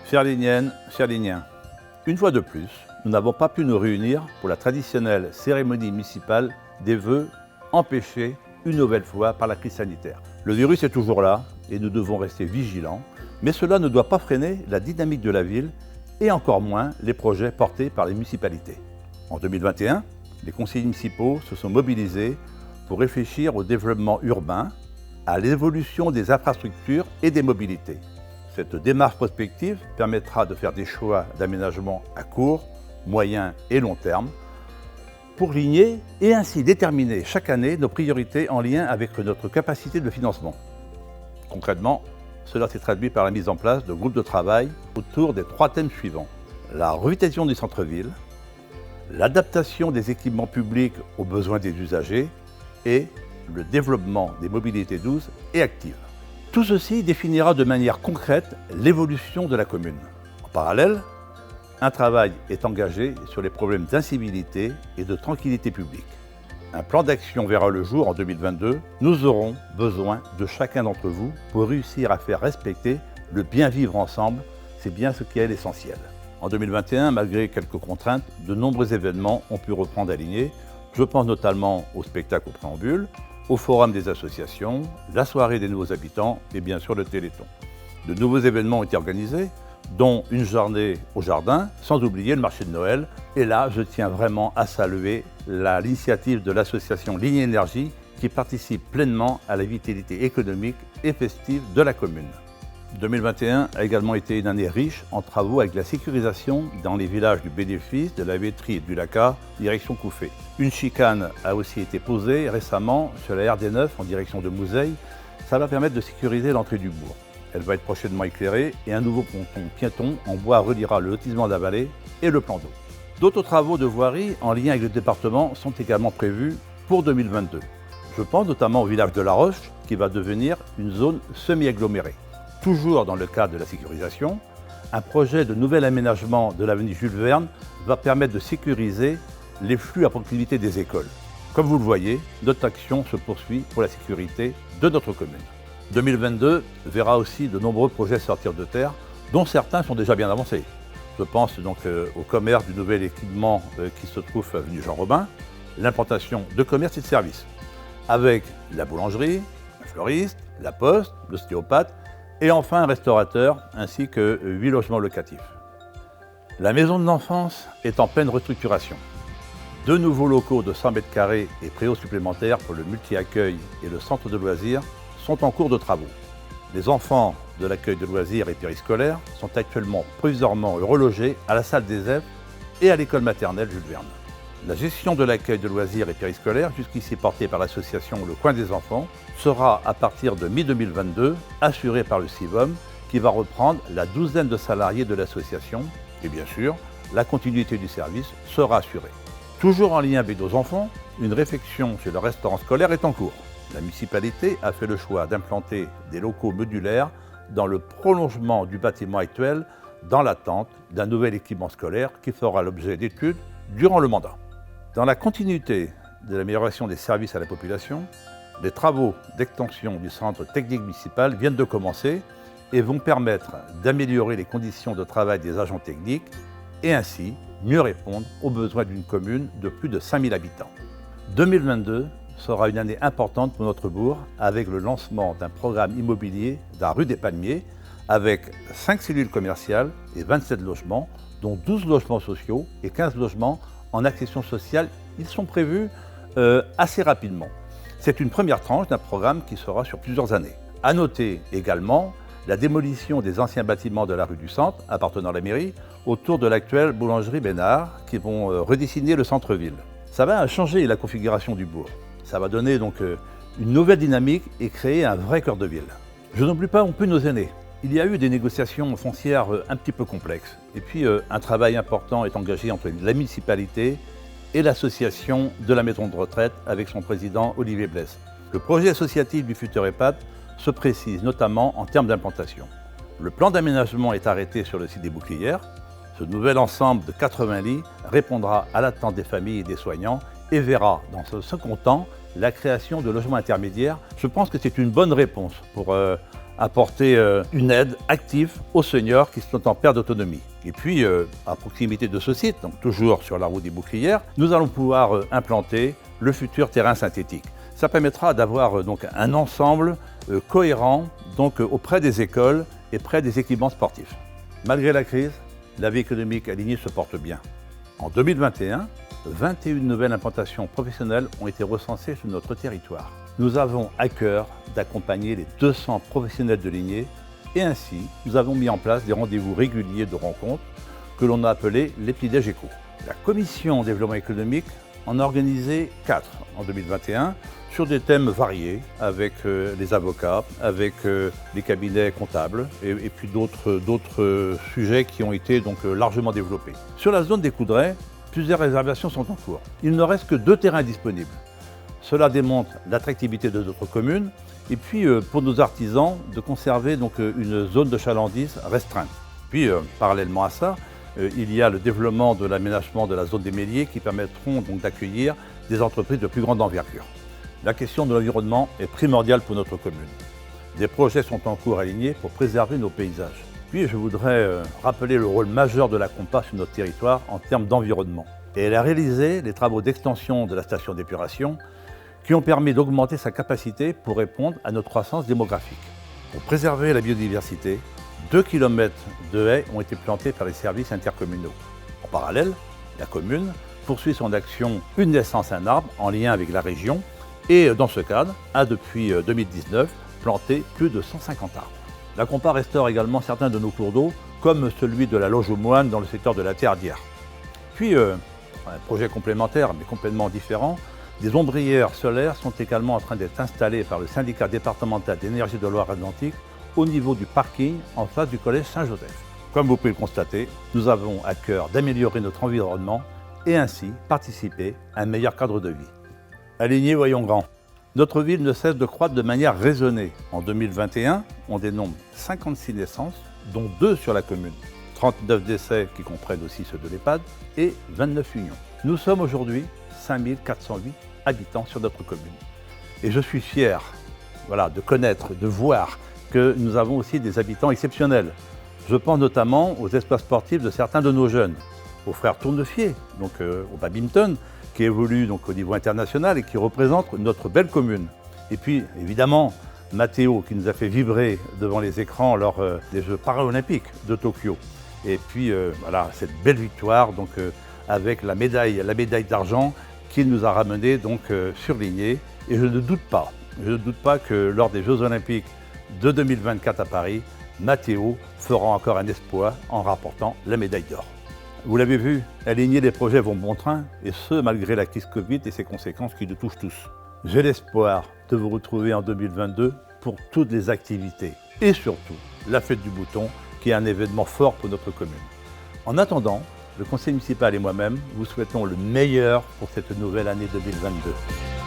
Chères Ligniennes, chers Ligniens, une fois de plus, nous n'avons pas pu nous réunir pour la traditionnelle cérémonie municipale des vœux empêchée une nouvelle fois par la crise sanitaire. Le virus est toujours là et nous devons rester vigilants, mais cela ne doit pas freiner la dynamique de la ville et encore moins les projets portés par les municipalités. En 2021, les conseillers municipaux se sont mobilisés pour réfléchir au développement urbain, à l'évolution des infrastructures et des mobilités. Cette démarche prospective permettra de faire des choix d'aménagement à court, moyen et long terme pour ligner et ainsi déterminer chaque année nos priorités en lien avec notre capacité de financement. Concrètement, cela s'est traduit par la mise en place de groupes de travail autour des 3 thèmes suivants. La revitalisation du centre-ville, l'adaptation des équipements publics aux besoins des usagers et le développement des mobilités douces et actives. Tout ceci définira de manière concrète l'évolution de la commune. En parallèle, un travail est engagé sur les problèmes d'incivilité et de tranquillité publique. Un plan d'action verra le jour en 2022. Nous aurons besoin de chacun d'entre vous pour réussir à faire respecter le bien vivre ensemble. C'est bien ce qui est l'essentiel. En 2021, malgré quelques contraintes, de nombreux événements ont pu reprendre à Ligné. Je pense notamment au spectacle au préambule, au forum des associations, la soirée des nouveaux habitants et bien sûr le Téléthon. De nouveaux événements ont été organisés, dont une journée au jardin, sans oublier le marché de Noël. Et là, je tiens vraiment à saluer l'initiative de l'association Ligné Énergie qui participe pleinement à la vitalité économique et festive de la commune. 2021 a également été une année riche en travaux avec la sécurisation dans les villages du Bénéfice, de la Vétrie et du Laca, direction Couffé. Une chicane a aussi été posée récemment sur la RD9 en direction de Mouzeil. Ça va permettre de sécuriser l'entrée du bourg. Elle va être prochainement éclairée et un nouveau ponton piéton en bois reliera le lotissement de la vallée et le plan d'eau. D'autres travaux de voirie en lien avec le département sont également prévus pour 2022. Je pense notamment au village de La Roche qui va devenir une zone semi-agglomérée. Toujours dans le cadre de la sécurisation, un projet de nouvel aménagement de l'avenue Jules Verne va permettre de sécuriser les flux à proximité des écoles. Comme vous le voyez, notre action se poursuit pour la sécurité de notre commune. 2022 verra aussi de nombreux projets sortir de terre, dont certains sont déjà bien avancés. Je pense donc au commerce du nouvel équipement qui se trouve avenue Jean Robin, l'implantation de commerces et de services, avec la boulangerie, un fleuriste, la poste, l'ostéopathe, et enfin un restaurateur, ainsi que 8 logements locatifs. La maison de l'enfance est en pleine restructuration. 2 nouveaux locaux de 100 mètres carrés et préaux supplémentaires pour le multi-accueil et le centre de loisirs sont en cours de travaux. Les enfants de l'accueil de loisirs et périscolaires sont actuellement provisoirement relogés à la salle des F et à l'école maternelle Jules Verne. La gestion de l'accueil de loisirs et périscolaires, jusqu'ici portée par l'association Le Coin des Enfants, sera à partir de mi-2022 assurée par le CIVOM qui va reprendre la 12aine de salariés de l'association et bien sûr, la continuité du service sera assurée. Toujours en lien avec nos enfants, une réflexion sur le restaurant scolaire est en cours. La municipalité a fait le choix d'implanter des locaux modulaires dans le prolongement du bâtiment actuel dans l'attente d'un nouvel équipement scolaire qui fera l'objet d'études durant le mandat. Dans la continuité de l'amélioration des services à la population, les travaux d'extension du centre technique municipal viennent de commencer et vont permettre d'améliorer les conditions de travail des agents techniques et ainsi mieux répondre aux besoins d'une commune de plus de 5000 habitants. 2022 sera une année importante pour notre bourg avec le lancement d'un programme immobilier de la rue des Palmiers avec 5 cellules commerciales et 27 logements, dont 12 logements sociaux et 15 logements en accession sociale. Ils sont prévus assez rapidement. C'est une première tranche d'un programme qui sera sur plusieurs années. À noter également la démolition des anciens bâtiments de la rue du Centre, appartenant à la mairie, autour de l'actuelle boulangerie Bénard, qui vont redessiner le centre-ville. Ça va changer la configuration du bourg. Ça va donner donc une nouvelle dynamique et créer un vrai cœur de ville. Je n'oublie pas non plus nos aînés. Il y a eu des négociations foncières un petit peu complexes. Et puis un travail important est engagé entre la municipalité et l'association de la maison de retraite avec son président Olivier Blesse. Le projet associatif du futur EHPAD se précise notamment en termes d'implantation. Le plan d'aménagement est arrêté sur le site des Bouclières. Ce nouvel ensemble de 80 lits répondra à l'attente des familles et des soignants et verra dans ce second temps la création de logements intermédiaires. Je pense que c'est une bonne réponse pour apporter une aide active aux seniors qui sont en perte d'autonomie. Et puis, à proximité de ce site, donc toujours sur la route des Bouclières, nous allons pouvoir implanter le futur terrain synthétique. Ça permettra d'avoir donc un ensemble cohérent donc, auprès des écoles et près des équipements sportifs. Malgré la crise, la vie économique à Ligny se porte bien. En 2021, 21 nouvelles implantations professionnelles ont été recensées sur notre territoire. Nous avons à cœur d'accompagner les 200 professionnels de Ligny et ainsi, nous avons mis en place des rendez-vous réguliers de rencontres que l'on a appelés les petits-déj éco. La commission développement économique en a organisé 4 en 2021 sur des thèmes variés avec les avocats, avec les cabinets comptables et puis d'autres sujets qui ont été donc largement développés. Sur la zone des Coudrais, plusieurs réservations sont en cours. Il ne reste que 2 terrains disponibles. Cela démontre l'attractivité de notre commune et puis pour nos artisans de conserver donc une zone de chalandise restreinte. Puis parallèlement à ça, il y a le développement de l'aménagement de la zone des Méliers qui permettront donc d'accueillir des entreprises de plus grande envergure. La question de l'environnement est primordiale pour notre commune. Des projets sont en cours à Ligny pour préserver nos paysages. Puis je voudrais rappeler le rôle majeur de la Compa sur notre territoire en termes d'environnement. Et elle a réalisé les travaux d'extension de la station d'épuration qui ont permis d'augmenter sa capacité pour répondre à notre croissance démographique. Pour préserver la biodiversité, 2 km de haies ont été plantés par les services intercommunaux. En parallèle, la commune poursuit son action Une naissance, un arbre en lien avec la région et dans ce cadre a depuis 2019 planté plus de 150 arbres. La Compa restaure également certains de nos cours d'eau comme celui de la Loge aux Moines dans le secteur de la Terdière. Puis, un projet complémentaire mais complètement différent, des ombrières solaires sont également en train d'être installées par le syndicat départemental d'énergie de Loire-Atlantique au niveau du parking en face du collège Saint-Joseph. Comme vous pouvez le constater, nous avons à cœur d'améliorer notre environnement et ainsi participer à un meilleur cadre de vie. À Ligny, voyons grand. Notre ville ne cesse de croître de manière raisonnée. En 2021, on dénombre 56 naissances, dont 2 sur la commune, 39 décès qui comprennent aussi ceux de l'EHPAD et 29 unions. Nous sommes aujourd'hui 5408 habitants sur notre commune. Et je suis fier de connaître, de voir que nous avons aussi des habitants exceptionnels. Je pense notamment aux espaces sportifs de certains de nos jeunes, aux frères Tournefier, donc au badminton, qui évolue donc au niveau international et qui représente notre belle commune. Et puis évidemment, Mathéo qui nous a fait vibrer devant les écrans lors des Jeux paralympiques de Tokyo. Et puis cette belle victoire donc, avec la médaille d'argent qu'il nous a ramené donc surlignée. Et je ne doute pas que lors des Jeux olympiques de 2024 à Paris, Mathéo fera encore un exploit en rapportant la médaille d'or. Vous l'avez vu, à Ligny, les projets vont bon train, et ce, malgré la crise Covid et ses conséquences qui nous touchent tous. J'ai l'espoir de vous retrouver en 2022 pour toutes les activités, et surtout la fête du bouton, qui est un événement fort pour notre commune. En attendant, le conseil municipal et moi-même vous souhaitons le meilleur pour cette nouvelle année 2022.